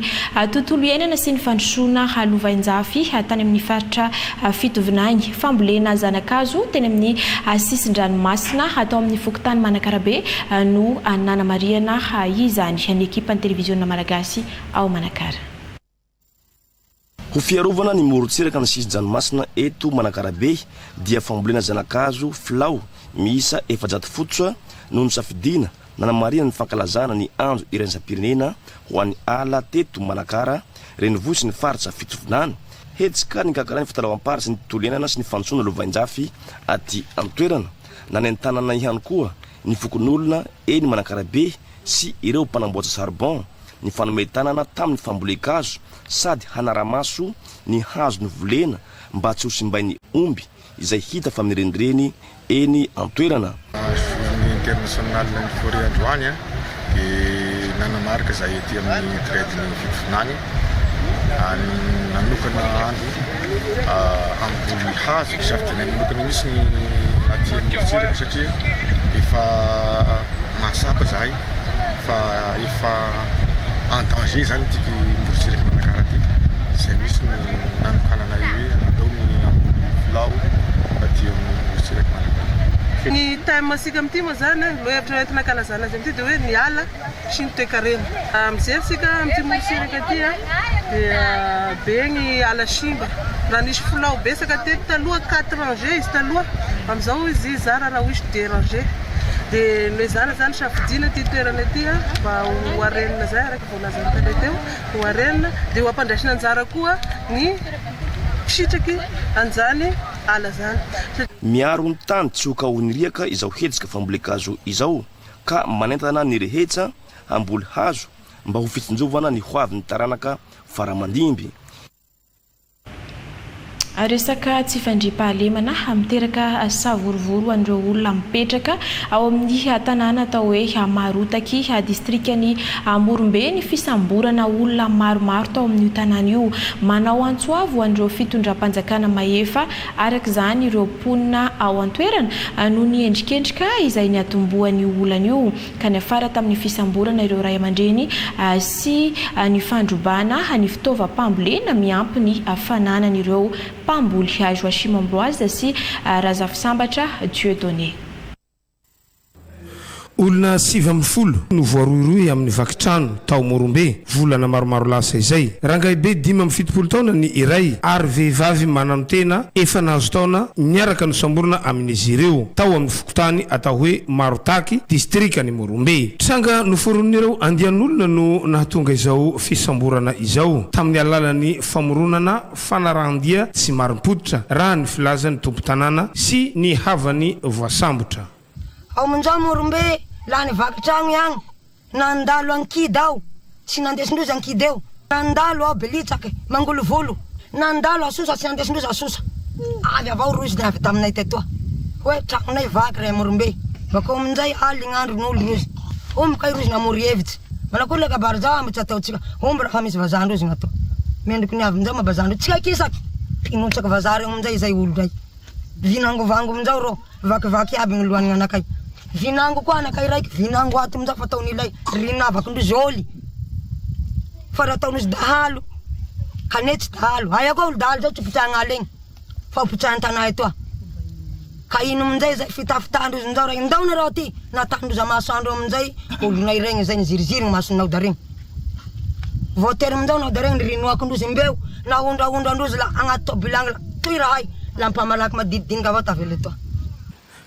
tontolo iainana sy ny fandrosoana halovain-jafy tany amin'ny faritra fitovinany fambolena zanakazo teny amin'ny sisin-dranomasina atao amin'ny fokotany Manakarabe no nanamariana izany ny ekipan'ny televiziona malagasy ao Manakara. Ho fiarovana ny morontsiraka ny sisin-dranomasina eto Manakarabe dia fambolena zanakazo filao miisa 400 fototra no nisafidina nanamarina ny fankalazana ny andro iraisam-pirenena ho an'ny ala teto Manakara renivohitsy ny faritra fitovinany hetsika ny kakarany fitalavam-pary sy ny tontolo iainana sy ny fandrosoana lovain-jafy aty an-toerana nanentanana ihany koa ny fokon'olona eny Manakarabe sy ireo mpanamboatra charbon ny fanometanana tamin'ny fambolekazo sady hanaramaso ny hazo ny volena mba tsy ho simbain'ny omby izay hita fa amin'ny renireny eny an-toerana. International ny forêt androany de nanamarika zay ety amin'ny traite ny fitovinany nanokana andro amboly hazo safidy nanokana misy ny atian'nytsiraka satria efa masapa zahay fa efa en danger zany tiky morotsiraka Manakara ty zay misy ny nanokanana hoe atao ny amboly filao aty amin'ny morotsiraka Manakara. Ny thème masika amty moa zany lo hevitra entina kalazana azy amty de hoe ny ala sy ny toekarena amizay sika amty morotsiraka aty dia be ny ala simba raha nisy filao besaka teto taloha 4 rangées izy taloha amizao izy zara raha hoisy 2 rangées de noe zana zany safidina ty toerana aty mba ho arenina zay araka voalazana tale teo ho arenina de ho ampandraisina anjara koa ny sitraky anjany ala zany. Miaro ny tany tsy ho ka ho niriaka izao hetsika fambolekazo izao ka manentana ny rehetsa amboly hazo mba ho fitsinjovana ny hoavin'ny taranaka faramandimby. Resaka tsy fandriam-pahalemana miteraka savorovoro an'ireo olona mipetraka ao amin'ny tanàna atao hoe Marotaky distrikany Morombe ny fisamborana olona maromaro tao amin'ny tanàna io manao antsoavo an'ireo fitondram-panjakana mahefa araka izany ireo mponina ao an-toerana no ny endrikendrika izay ny atombohan'ny olana io ka ny afara tamin'ny fisamborana ireo ray aman-dreny sy ny fandrobana ny fitaovam-pambolena miampy ny fananan'ireo pamboly Joachim Ambroise sy Razafy Sambatra Dieudonné. Olona 70 no voaroiroy amin'ny vakitrano tao Morombe volana maromaro lasa izay rangaibe 17 taona ny iray ary vehivavy manano tena efa nahazo taona niaraka ny samborana amin'izy ireo tao amin'ny fokotany atao hoe Marotaky distrikany Morombe. Tranga noforon'ireo andian'olona no nahatonga izao fisamborana izao tamin'ny alalan'ny famoronana fanarahandia sy marim-pototra raha ny filazan'ny tompo tanàna sy ny havany voasambotra. Ao Morombe lany vakitragno agny nandalo ankidy ao tsy nandesindrozy ankidy eo nandalo ao belitsaky mangolo volo nandalo asosa tsy nandesindrozy asosa avy avao rozy avy taminay tetoa hoe tragnonay vaky ray morombe bako amin'izay alignandro n'olo rozy omboka rozy namory hevitsy manakolo le kabary zao amitsy ataotsika ombo raha fa misy vazandrozy gnatao mendriko ny avy amin'izao mabazandro tsika kisaky tinotsaka vaza reo amin'izay zay olo ray vinangovango amin'izao rô vakivaky aby gny lohan'ny anakay vinango koa anakay raiky vinango ato amin'izao fa taon'ilay rinavakindrozy ôly fa raha taon'izy dahalo kanetsy dahalo aya koa olo dahalo zao tsy pitsagna legny fa pitsahany tanà etoa ka ino amin'izay zay fitafitandrozy nzao ray ndao nareo ty natandrozy amasoandro amin'izay olonay regny zay niziriziry ny masonao da regny voatery amin'izao nao da regny nirinoakindrozy mbeo na ondraondroandrozy la agnaty tobilagny la toy rahay la mpamalaky madididinga avao tavela etoa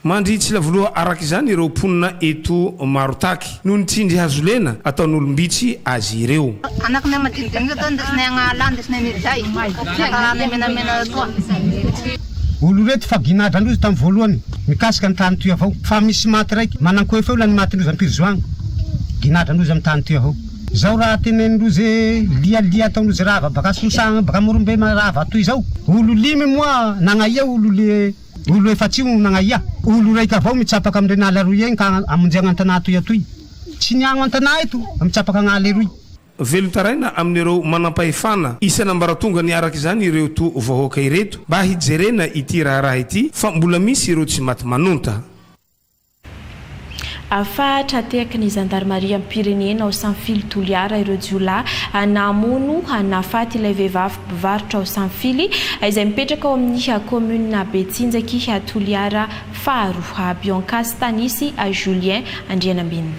mandritsy lavoloa araka izany ireo mponina eto marotaky no nitsindry hazo lena ataon'olombitsy azy ireo anakina madididinga to ndesinay agnala ndesinay mirzay akarana menamena toa olo reto fa ginadrandrozy tamin'ny voalohany mikasika ny tany toy avao fa misy maty raiky manan-koe feo lany matindrozy ampirizoagny ginadrandrozy amin'ny tany toy avao zao raha tenendrozy lialia ataondrozy rava baka sosagna baka morombe rava toy zao olo limy moa nagnaia olo le olo efatsio nagnaia olo raiky avao mitsapaka amindre nala roy egny ka amonjegna an-tanà toy atoy tsy niagno an-tanà eto mitsapaka agnala roy velotaraina amin'ireo manam-pahefana isan'ambaratonga ny araka izany ireo to vahoaka ireto mba hijerena ity raharaha ity fa mbola misy ireo tsy maty manonta afahatra tehaka ny gendarmerie amin'ny Pyrénées ao Saint-Fily Toliara ireo jiolahy namono nafaty ilay vehivavy mpivarotra ao Saint-Fily izay mipetraka ao amin'ny commune Betsinjaky Toliara faharoa Bianca Stanisy Julien Andrianambiny.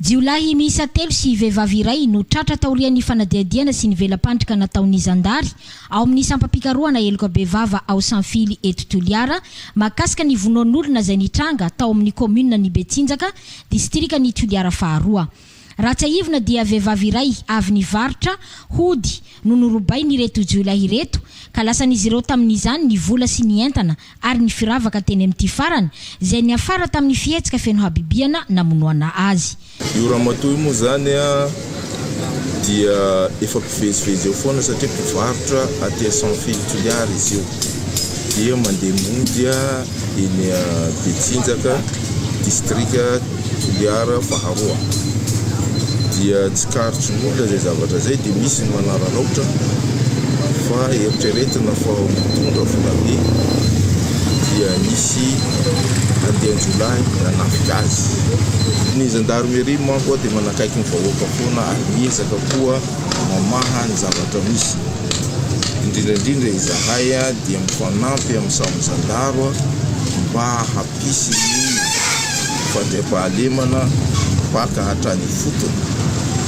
Jiolahy miisa 3 sy vehivavy iray no tratra taorian'ny fanadiadiana sy ny velam-pandrika nataon'ny zandary ao amin'ny sampam-pikaroana eloka bevava ao Saint-Fily eto Toliara makasika ny vonoan'olona izay nitranga tao amin'ny commune ny Betsinjaka distrika ny Toliara faharoa. Ratsaivina dia vehivavy iray avy nivarotra hody no norobainy ireto jiolahy ireto ka lasan'izy ireo tamin'izany ny vola sy ny entana ary ny firavaka teny amin'ity farany izay niafara tamin'ny fihetsika feno habibiana namonoana azy. Io ramatoa moa zany dia efa mpivezivezy eo foana satria mpivarotra aty Saint-Fily Toliara izy io dia mandeha mody eny Betsinjaka distrika Toliara faharoa dia tsy karotsy olona zay zavatra zay dia misy ny manararaotra fa eritreretina fa mitondra volabe dia nisy andehan-jolahy nanafika azy. Ny gendarmerie manko dia manakaiky ny vahoaka foana ary miezaka koa mamaha ny zavatra misy indrindraindrindra izahay dia mifanampy amin'ny samy zandaro mba hapisy ny fandriam-pahalemana baka hatrany fotony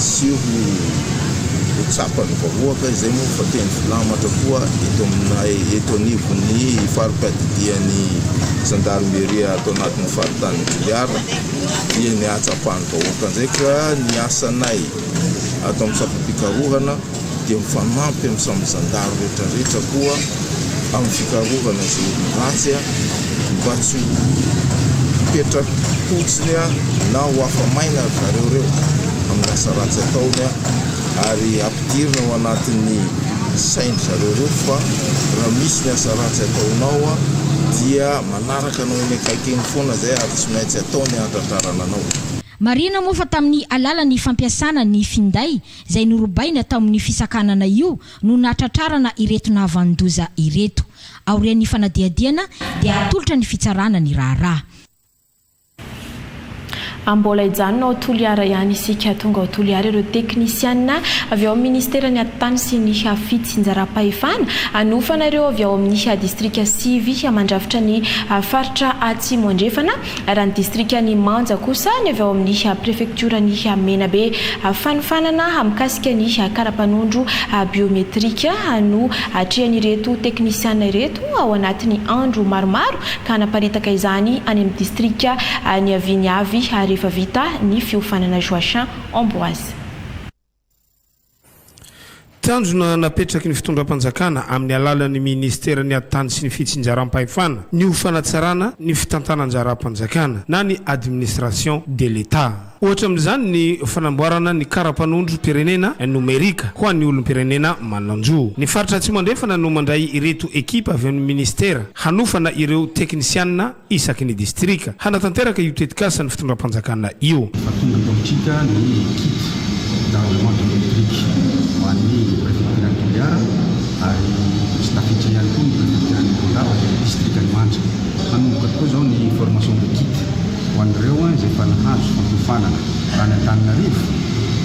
sy ho tsapany vahoaka izay moa fa teny filamatra koa eto aminay eto anivony fari-padidian'ny gendarmerie ato anatin'ny faritany Toliara dia ny atsapany vahoaka nzay ka ny asanay ato amin'ny sampam-pikarohana dia mifanampy amin'ny samy zandaro rehetrarehetra koa amin'ny fikarohana izay ratsy mba tsy mipetraka fotsiny na ho afamaina zareo amin'ny asa ratsy ataony ary ampidirina ao anatin'ny sainy zareo fa raha misy ny asa ratsy ataonao dia manaraka anao eny akaiky eny foana zay ary tsy maintsy ataony hatratrarana anao. Marina moa fa tamin'ny alalany fampiasana ny finday izay norobaina tamin'ny fisakanana io no natratrarana ireto navandoza ireto aorian'ny fanadiadiana dia atolotra ny fitsarana ny raharaha. Ambola ijanona ao Toliara ihany isika tonga ao Toliara ireo teknisiana avy ao ministera ny atany sy ny fitsinjaram-pahefana anofana ireo avy ao amin'ny distrika sivy mandrafitra ny faritra Atsimo andrefana raha ny distrika ny Manja kosa ny avy ao amin'ny prefecture ny Menabe fanofanana mikasika ny karapanondro biometrika no atrehan'ireto teknisiana ireto ao anatin'ny andro maromaro ka naparitaka izany any amin'ny distrika ny Aviniavy rehefa vita ny fiofanana Joachim Amboise. tanjona napetraky ny fitondram-panjakana amin'ny alalan'ny ministera ny atany sy ny fitsinjaram-pahefana ny hofanatsarana ny fitantananjara-panjakana na ny administration de l'État. Ohatra amin'izany ny fanamboarana ny karapanondro pirenena nomerika ho an'ny olom-pirenena mananjo. Ny faritra Atsimo andrefana no mandray ireto ekipa avy amin'ny ministera hanofana ireo teknisianina isaky ny distrika hanatanteraka io tetikasa ny fitondram-panjakana io. Fatonga politika ny kit d'enrôlement électrique ho an'ny préfecture ny Toliara ary stafitra ihany koa ny préfecture ny Toliara ny distrika ny Manja. Manomboka tokoa zao ny formation de kit ho an'ireo izay efa nahazo fampifanana raha ny Antananarivo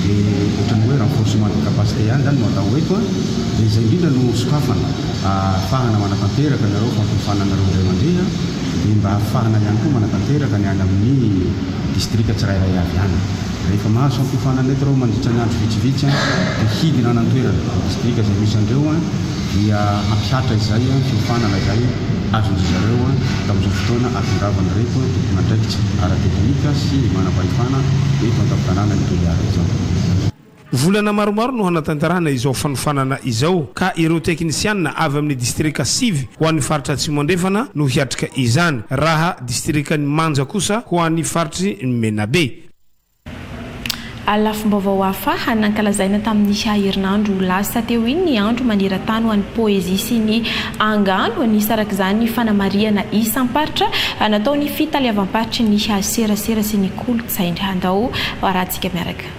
dia ohatran'ny hoe renforcement de capacité ihany zany no atao eto dia izay indrindra no sokafana ahafahana manatanteraka nareo fampifanana nareo indray mandeha dia mba ahafahana ihany koa manatanteraka ny any amin'ny distrika tsirairay avy any. Rehefa mahazo fampifanana eto reo mandritra ny andro vitsivitsy dia hidina anantoerana distrika izay misy andreo dia ampiatra izay fifanana izay azon'izy zareo tamin'izao fotoana atondravana reto tompon'andraikitra ara-teknika sy manam-pahefana eto an-tampon-tanàna ny Toliara izao. Volana maromaro no hanatanterahana izao fanofanana izao ka ireo teknisianina avy amin'ny distrika sivy ho an'ny faritra Atsimo andrefana no hiatrika izany raha distrika ny Manja kosa ho an'ny faritry ny Menabe. Alafombavao hafa hanankalazaina tamin'ny herinandro lasa teo iny ny andro maneran-tany ho an'ny poezia sy ny angano anisy izany ny fanamariana isam-paritra nataony fitaliavam-paritry ny serasera sy ny kolontsaina handao rahantsika miaraka.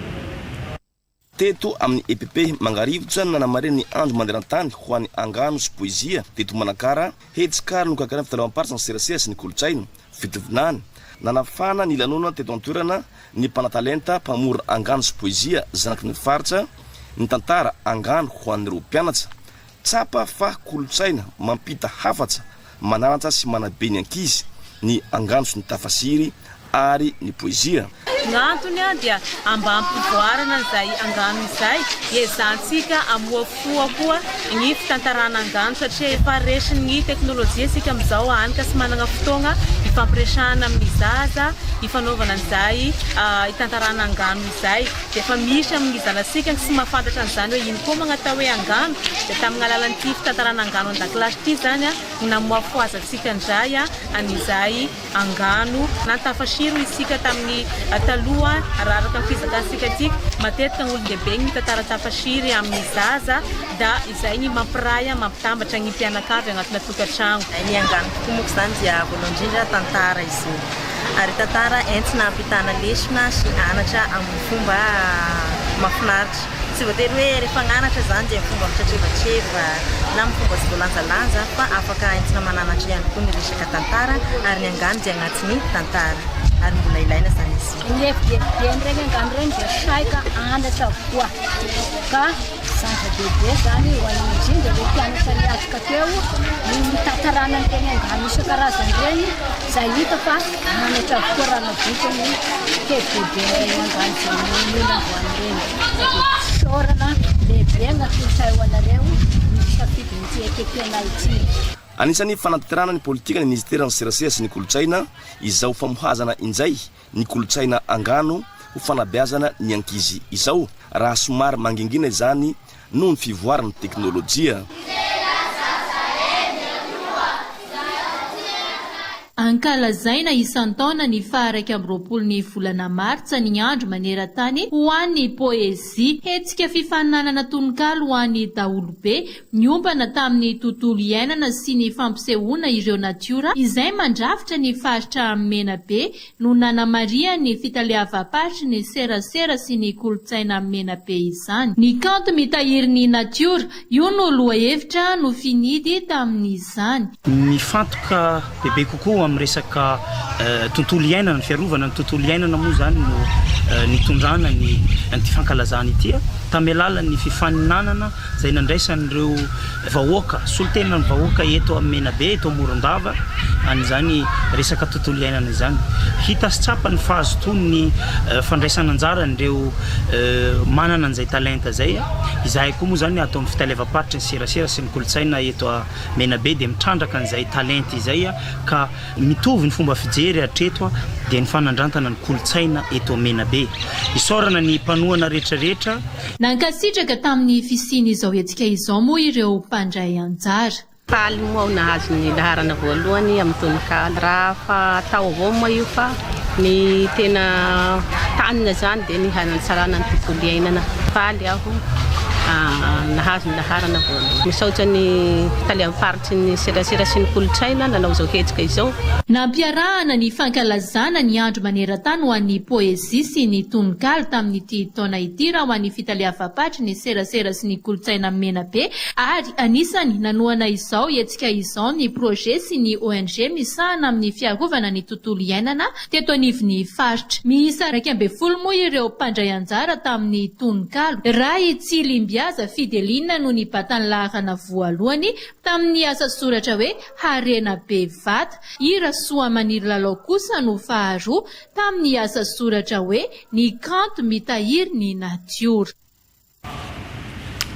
Teto amin'ny EPP mangarivotra nanamaria ny andro maneran-tany ho an'ny angano sy poezia teto Manakara hetsikara no kakarana fitaliavam-paritra ny serasera sy ny kolontsaina fitovinany nanafana ny lanona teto an-toerana ny mpanatalenta mpamora angano sy poezia zanaky ny faritra ny tantara angano ho an'ireo mpianatra tsapa fa kolontsaina mampita hafatra mananatra sy manabe ny ankizy ny angano sy ny tafasiry ary ny poezia. Ngantony dia amba ampivoarana izay angano izay ezantsika amoafoa koa ny fitantarana angano satria efa resy ny teknôlôjia sika amin'izao anika sy manana fotoagna ifampiresahana amin'ny zaza ifanaovana an'izay itantarana angano izay dia efa misy amin'ny zanasika sy mahafantatra an'izany hoe ino koa magnatao hoe angano dia tamin'ny alalan'ity fitantarana angano an-dakilasy ity zany namoafo azatsika indray an'izay angano nantafasiro isika tamin'ny taloha araraka ny fizakansika aty matetika ny olon-dehibe ny tantara tafasiry amin'ny zaza da izay ny mampiraya mampitambatra ny mpianakavy agnatina tokantrano. Ny angano tokoa moa zany dia voalohany indrindra tantara izy ary tantara entina ampitana lesona sy anatra amin'ny fomba mahafinaritra tsy voatery hoe rehefa ananatra zany dia fomba mitretreva na amin'ny fomba tsy voalanjalanja fa afaka entina mananatra ihany koa ny resaka tantara ary ny angano dia agnatin'ny tantara ary mbola ilaina zany izy. Ny FDN regny angano regny dia saika anatra avokoa ka zava-dehibe zany ho an'ny indrindra le mpianatra niatrika teo ny mitantarana n'ireny angano isan-karazany regny izay hita fa anatra avokoa raha navita ny FDB regny angano izay mila voany regny sorana lehibe agnatin'izay ho anareo misafidy n'ity ekepena ity. Anisan'ny fanatanterahana ny politika ny ministera ny serasera sy ny kolontsaina izao famohazana injay ny kolontsaina angano ho fanabeazana ny ankizy izao raha somary mangingina izany noho ny fivoarana teknôlôjia. Ankalazaina isan-taona ny faha-raika amby roapolo ny volana Martsa ny andro maneran-tany ho an'ny poezia hetsika fifaninanana tononkalo ho an'ny daholobe niompana tamin'ny tontolo iainana sy ny fampisehoana ireo natiora izay mandrafitra ny faritra Menabe no nanamaria ny fitaliavam-paritry ny serasera sy ny kolontsaina Menabe izany. Ny kanto mitahiry ny natiora io no lohahevitra no finidy tamin'izany. Ny fantoka bebe kokoa amin'ny resaka tontolo iainana ny fiarovana ny tontolo iainana moa zany no nitondrana ny fankalazana ity tamin'ny alalan'ny fifaninanana izay nandraisan'ireo vahoaka solotena ny vahoaka eto amin'ny Menabe eto Morondava an'izany resaka tontolo iainana izany. Hita sy tsapa ny fahazotony ny fandraisana anjara ireo manana an'izay talenta zay. Izahay koa moa zany atao amin'ny fitalevam-paritra ny serasera sy ny kolotsaina eto Menabe dia mitrandraka an'izay talenta izay ka mitovy ny fomba fijery hatreto dia ny fanandrantana ny kolotsaina eto Menabe. Isaorana ny mpanohana rehetrarehetra. Nankasitraka tamin'ny fisiany izao hetsika izao moa ireo mpandray anjara. Faly moa nahazo ny laharana voalohany amin'ny tononkalo raha fa tao avao moa io fa ny tena tanina zany dia ny hanatsarana ny tontolo iainana. Faly aho nahazo ny laharana voalohany. Misaotra ny fitalevam-paritra ny serasera sy ny kolotsaina nanao izao hetsika izao. Nampiarahana ny fankalazana ny andro maneran-tany ho an'ny poezia sy ny tononkalo tamin'ity taona ity raha ho an'ny fitalevam-paritra ny serasera sy ny kolotsaina Menabe ary anisany nanoana izao hetsika izao ny projet sy ny ONG misahana amin'ny fiarovana ny tontolo iainana teto anivon'ny faritra. Miisa 12 moa ireo mpandray anjara tamin'ny tononkalo. Ray Tsilimbiaza Fidelina no nibatany laharana voalohany tamin'ny asa soratra hoe Harena Bevata. Soa Maniry Lalao kosa no faharoa tamin'ny asa soratra hoe ny kanto mitahiry ny natiora.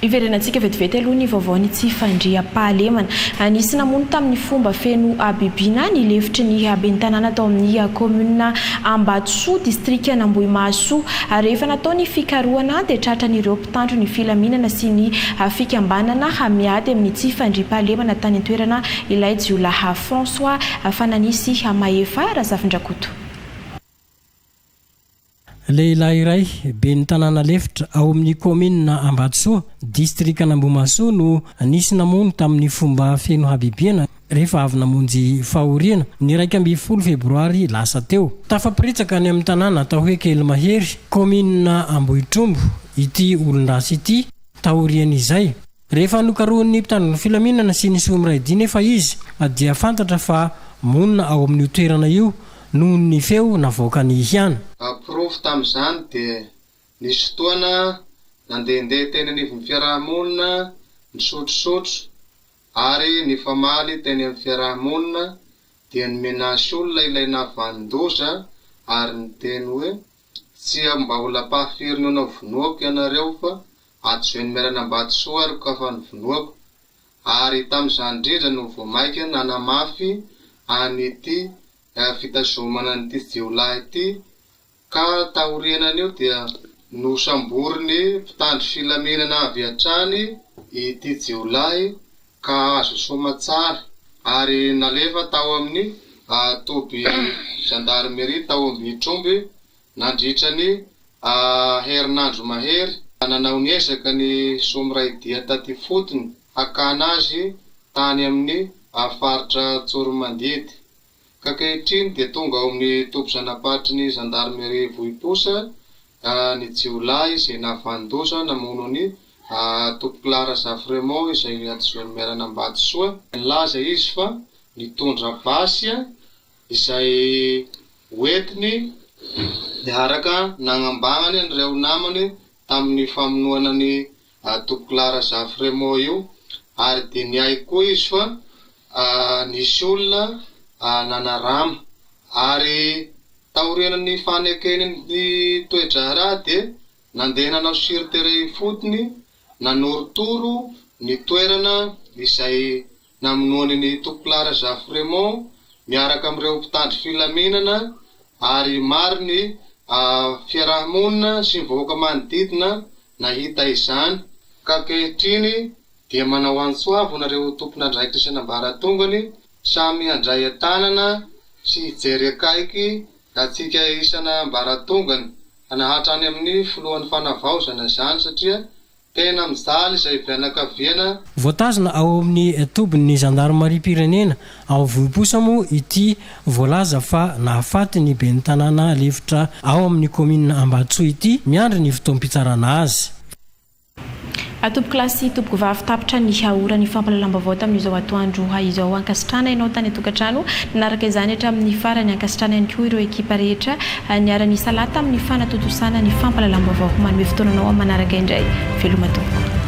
Iverenantsika vetivety aloha ny vaovaony tsy fandriam-pahalemana. Anisy namono tamin'ny fomba feno abibina ny lefitry ny aben'ny tanàna tao amin'ny commune Ambatsoa district Ambohimaso. Rehefa natao ny fikarohana dia tratran'ireo mpitandro ny filaminana sy ny fikambanana hamiady amin'ny tsy fandriam-pahalemana tany an-toerana ilay Jiolaha François Fananisy Mahefa Razafindrakoto. Lehilahy iray ben'ny tanàna lefitra ao amin'ny commune Ambatsoa district Ambohimaso no nisy namono tamin'ny fomba feno habibiana rehefa avy namonjy fahoriana ny 12 febroary lasa teo. Tafapiritsaka ny amin'ny tanàna atao hoe Kely Mahery commune Ambohitrombo ity olon-drasy ity tahoriana izay. Rehefa nokarohan'ny mpitandro ny filaminana sy ny somiraidi nefa izy dia fantatra fa monina ao amin'ny toerana io noho ny feo navoaka ny hiana. Aprofo tamin'izany dia nisy fotoana nandehandeha teny anivon'ny fiarahamonina nisotrosotro ary ny famaly teny amin'ny fiarahamonina dia nimenasy olona ilay navandoza ary niteny hoe tsy mba olona pahafiry no vonoako ianareo fa atsoeny miarana Ambatsoa ary ka fa nivonoako. Ary tamin'izany indrindra no voamaika nanamafy an'ity fitazomana n'ity Jiolaha ity ka tahorianan'io dia nosamboriny mpitandro filaminana avy hatrany ity Jiolaha ka azo soma tsara ary nalefa tao amin'ny toby gendarmerie tao Ambohitrombo nandritra ny herinandro mahery. Nanao ny ezaka ny somiraidi taty fotony hakana azy tany amin'ny faritra Tsoromandidy. Ka kehitriny dia tonga ao amin'ny toby zanapatry ny gendarmerie Vohiposa ny Jiolaha izay navandoza namono ny toby Clara Zafremont izay atsoiny miarana Ambatsoa. Nilaza izy fa nitondra basy izay hoetiny niaraka nagnambagnany an'ireo namany tamin'ny famonoana ny toby Clara Zafremont io ary dia niay koa izy fa nisy olona nanarama ary tahorianan'ny fanekeny ny toetra raha dia nandeha nanao siritere fotony nanorotoro ny toerana izay namonoany ny toby Clara Zafremont miaraka amin'ireo mpitandro filaminana ary maro ny fiarahamonina sy vahoaka manodidina nahita izany. Ka kehitriny dia manao antsoavo nareo tompon'andraikitra sy nambaratongany samy handray tanana sy hijery akaiky atsika isana ambaratongany hanahatrany amin'ny filohan'ny fanavaozana izany satria tena mizaly izay fianakaviana. Voatazona ao amin'ny tobin'ny gendarmerie pirenena ao Vohiposa moa ity voalaza fa nahafaty ny ben'ny tanàna lefitra ao amin'ny commune Ambatsoa ity miandry ny fotoam-pitsarana azy. Tompoko lasy tompoko vavy tapitra ny haora ny fampalalambavao tamin'izao atoandro izao ankasitrana ianao tany atokantrano nanaraka izany hatramin'ny farany ankasitrana ihany koa ireo ekipa rehetra niara-ny salata amin'ny fanatotosana ny fampalalambavao manome fotoananao manaraka indray veloma tompoko.